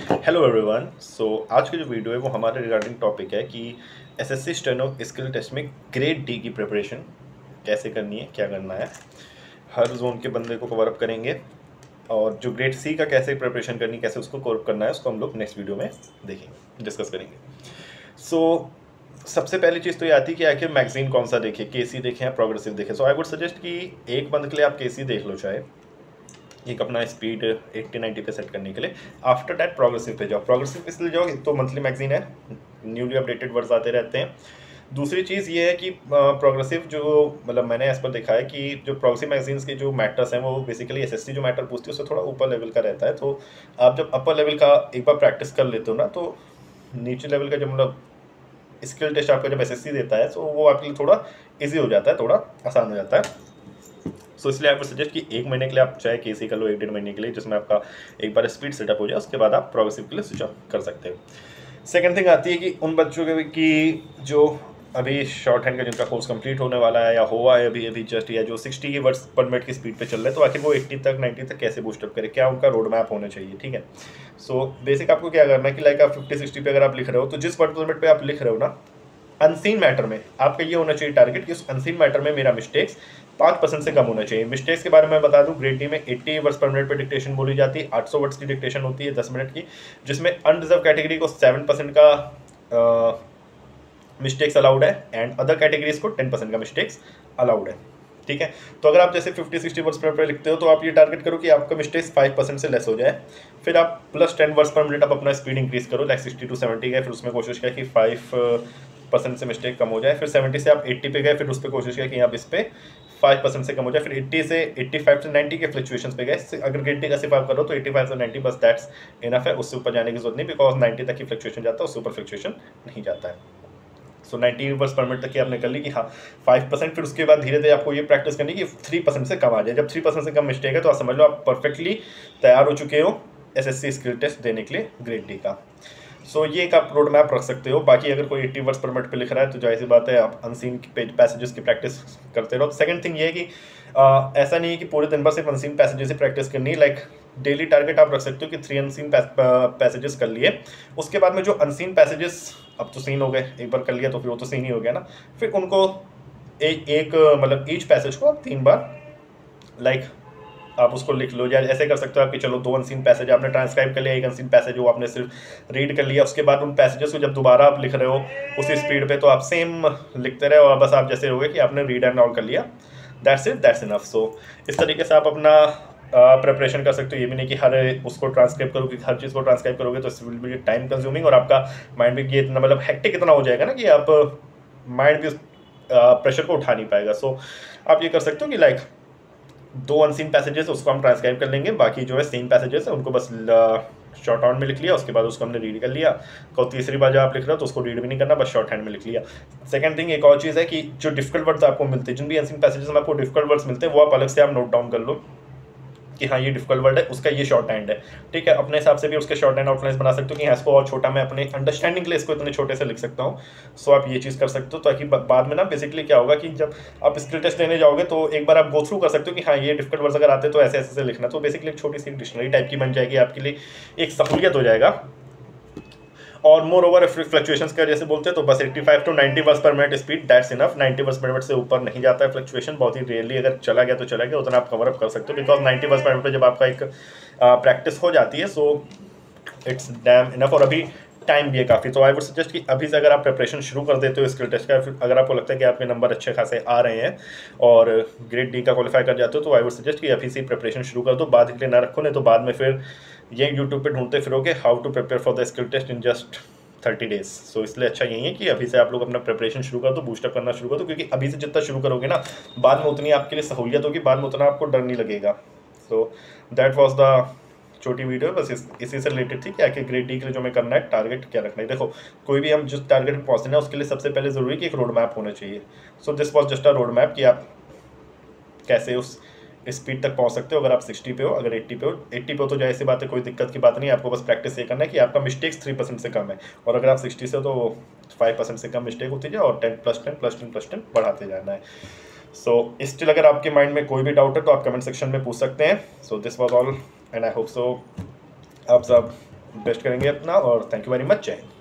Hello everyone. आज की जो वीडियो है वो हमारे रिगार्डिंग टॉपिक है कि एसएससी स्टेनो स्किल टेस्ट में ग्रेड डी की प्रिपरेशन कैसे करनी है, क्या करना है। हर जोन के बंदे को कवर अप करेंगे और जो ग्रेड सी का कैसे प्रिपरेशन करनी, कैसे उसको कवर अप करना है, उसको हम लोग नेक्स्ट वीडियो में देखेंगे, डिस्कस करेंगे। सबसे पहली चीज़ तो ये आती है कि आखिर मैगजीन कौन सा देखें, केसी देखें या प्रोग्रेसिव देखें। आई वुड सजेस्ट कि एक बंद के लिए आप केसी देख लो, चाहे एक अपना स्पीड 80-90 पे सेट करने के लिए। आफ्टर दैट प्रोग्रेसिव पे जाओ। प्रोग्रेसिव पे इसलिए जाओ, तो मंथली मैगजीन है, न्यूली अपडेटेड वर्ड्स आते रहते हैं। दूसरी चीज़ ये है कि प्रोग्रेसिव जो मतलब मैंने इस पर देखा है कि जो प्रोग्रेसिव मैगजीन्स के जो मैटर्स हैं वो बेसिकली एसएससी जो मैटर पूछती है उससे थोड़ा ऊपर लेवल का रहता है। तो आप जब अपर लेवल का एक बार प्रैक्टिस कर लेते हो ना, तो नीचे लेवल का जब मतलब स्किल टेस्ट आपका जब एसएससी देता है तो वो आपके लिए थोड़ा ईजी हो जाता है, थोड़ा आसान हो जाता है। इसलिए आपको सजेस्ट कि एक महीने के लिए आप चाहे केसी कर लो, 1-1.5 महीने के लिए, जिसमें आपका एक बार स्पीड सेटअप हो जाए, उसके बाद आप प्रोग्रेसिव के लिए स्विच अप कर सकते हो। सेकंड थिंग आती है कि उन बच्चों के की जो अभी शॉर्ट हैंड का जिनका कोर्स कंप्लीट होने वाला है या हुआ है अभी जस्ट, या जो 60 वर्ड्स पर मिनट की स्पीड पे चल रहे हैं, तो आखिर वो 80 तक 90 तक कैसे बूस्टअप करें, क्या उनका रोड मैप होना चाहिए। ठीक है, बेसिक आपको क्या करना है कि लाइक आप 50-60 पे अगर आप लिख रहे हो, तो जिस वर्ड पर मिनट पे आप लिख रहे हो ना, अनसीन मैटर में आपका ये होना चाहिए टारगेट कि उस अनसीन मैटर में मेरा मिस्टेक्स 5% से कम होना चाहिए। मिस्टेक्स के बारे में बता दूं, ग्रेड डी में 80 वर्ड्स पर मिनट पे डिक्टेशन बोली जाती है, 800 वर्ड्स की डिक्टेशन होती है 10 मिनट की, जिसमें अनरिजर्व कैटेगरी को 7% का मिस्टेक्स अलाउड है एंड अदर कैटेगरीज को 10% का मिस्टेक्स अलाउड है। ठीक है, तो अगर आप जैसे 50-60 वर्ड्स पर मिनट लिखते हो तो आप ये टारगेट करो कि आपका मिस्टेक्स 5% से लेस हो जाए। फिर आप +10 वर्ड्स पर मिनट आप अपना स्पीड इंक्रीज करो, लाइक 60 to 70 गए, फिर उसमें कोशिश किया कि 5% से मिस्टेक कम हो जाए। फिर 70 से आप 80 पे गए, फिर उस पर कोशिश किया कि आप इस पे 5% से कम हो जाए। फिर 80 से 85 से 90 के फ्लक्चुएशंस पे गए। अगर ग्रेड डी का सिर्फ आप करो तो 85 से 90 बस दैट्स इनफ है, उससे ऊपर जाने की जरूरत नहीं, बिकॉज 90 तक की फ्लक्चुएशन जाता है, उससे ऊपर फ्लक्चुएशन नहीं जाता है। 90 वर्ड्स पर मिनट तक की आपने कर ली कि हाँ 5%। फिर उसके बाद धीरे धीरे आपको ये प्रैक्टिस करनी कि 3% से कम आ जाए। जब 3% से कम मिस्टेक है तो आप समझ लो आप परफेक्टली तैयार हो चुके हो एसएससी स्किल टेस्ट देने के लिए ग्रेड डी का। ये एक आप रोड मैप रख सकते हो। बाकी अगर कोई 80 वर्ड्स पर मिनट पे लिख रहा है तो जाहिर सी बात है आप अनसीन पैसेजेस की प्रैक्टिस करते रहो। सेकंड थिंग ये है कि ऐसा नहीं है कि पूरे दिन भर सिर्फ अनसीन पैसेजेस ही प्रैक्टिस करनी है। लाइक डेली टारगेट आप रख सकते हो कि 3 अनसीन पैसेजेस कर लिए, उसके बाद में जो अनसीन पैसेजेस अब तो सीन हो गए, एक बार कर लिया तो फिर वो तो सीन ही हो गया ना, फिर उनको एक मतलब ईच पैसेज को 3 बार लाइक आप उसको लिख लो। या ऐसे कर सकते हो आप कि चलो 2 अनसीन पैसेज आपने ट्रांसक्राइब कर लिया, एक अनसीन पैसेज वो आपने सिर्फ रीड कर लिया, उसके बाद उन पैसेजेस को जब दोबारा आप लिख रहे हो उसी स्पीड पे तो आप सेम लिखते रहे और बस आप जैसे हो गए कि आपने रीड एंड ऑल कर लिया, दैट्स इट, दैट्स इनफ। इस तरीके से आप अपना प्रिपरेशन कर सकते हो। ये भी नहीं कि हर उसको ट्रांसक्राइब करोगे, हर चीज़ को ट्रांसक्राइब करोगे तो विल बी टाइम कंज्यूमिंग और आपका माइंड भी ये इतना मतलब हेक्टिक इतना हो जाएगा ना कि आप माइंड भी उस प्रेशर को उठा नहीं पाएगा। आप ये कर सकते हो कि लाइक 2 अनसीन पैसेजेस उसको हम ट्रांसक्राइब कर लेंगे, बाकी जो है सेम पैसेजेस है उनको बस शॉर्ट हैंड में लिख लिया, उसके बाद उसको हमने रीड कर लिया। तीसरी बार जब आप लिख रहे हो तो उसको रीड भी नहीं करना, बस शॉर्ट हैंड में लिख लिया। सेकंड थिंग एक और चीज़ है कि जो डिफिकल्ट वर्ड्स आपको मिलते हैं, जिन भी अनसीन पैसेजेस में आपको डिफिकल्ट वर्ड्स मिलते हैं, वो आप अलग से आप नोट डाउन कर लो कि हाँ ये डिफिकल्ट वर्ड है, उसका ये शॉर्ट हैंड है। ठीक है, अपने हिसाब से भी उसके शॉर्ट हैंड आउटलाइंस बना सकते हो कि हाँ इसको और छोटा मैं अपने अंडरस्टैंडिंग के लिए इसको इतने छोटे से लिख सकता हूँ। आप ये चीज़ कर सकते हो ताकि बाद में ना बेसिकली क्या होगा कि जब आप स्किल टेस्ट लेने जाओगे तो एक बार आप गो थ्रू कर सकते हो कि हाँ ये डिफिकल्ट वर्ड्स अगर आते हैं तो ऐसे ऐसे से लिखना, तो बेसिकली एक छोटी सी डिक्शनरी टाइप की बन जाएगी आपके लिए, एक सहूलियत हो जाएगा। और मोर ओवर फ्लक्चुएशंस का जैसे बोलते हैं तो बस 85 to 90 वर्ड्स पर minute speed, that's enough. 90 words पर मिनट से ऊपर नहीं जाता है फ्लक्चुएशन, बहुत ही रेयरली अगर चला गया तो चला गया, उतना आप कवर अप कर सकते हो, बिकॉज 90 वर्ड्स पर मिनट जब आपका एक प्रैक्टिस हो जाती है इट्स डैम इनफ। और अभी टाइम भी है काफ़ी, तो आई वुड सजेस्ट कि अभी से अगर आप प्रिपरेशन शुरू कर देते हो स्किल टेस्ट का, अगर आपको लगता है कि आपके नंबर अच्छे खासे आ रहे हैं और ग्रेड डी का क्वालिफाई कर जाते हो, तो आई वुड सजेस्ट कि अभी से प्रिपरेशन शुरू कर दो, बाद के लिए ना रखो, नहीं तो बाद में फिर ये यूट्यूब पे ढूंढते फिरोगे how to prepare for the skill test in just 30 days. इसलिए अच्छा यही है कि अभी से आप लोग अपना प्रिपरेशन शुरू कर दो, बूस्टअप करना शुरू कर दो, क्योंकि अभी से जितना शुरू करोगे ना बाद में उतनी आपके लिए सहूलियत होगी, बाद में उतना आपको डर नहीं लगेगा। दैट वॉज द छोटी वीडियो, बस इसी से रिलेटेड थी कि आखिर ग्रेड डी के लिए जो हमें करना है, टारगेट क्या रखना है। देखो कोई भी हम जिस टारगेट में पहुंचना है उसके लिए सबसे पहले जरूरी कि एक रोड मैप होना चाहिए। This was just a road map कि आप कैसे उस स्पीड तक पहुंच सकते हो। अगर आप 60 पे हो, अगर 80 पे हो, 80 पे हो तो जाहिर सी बात है कोई दिक्कत की बात नहीं है, आपको बस प्रैक्टिस ये करना है कि आपका मिस्टेक्स 3% से कम है, और अगर आप 60 से हो तो 5% से कम मिस्टेक होती जाए और 10+10+10+10 बढ़ाते जाना है। स्टिल अगर आपके माइंड में कोई भी डाउट है तो आप कमेंट सेक्शन में पूछ सकते हैं। This was all and I hope so आप सब बेस्ट करेंगे अपना, और थैंक यू वेरी मच। जय हिंद।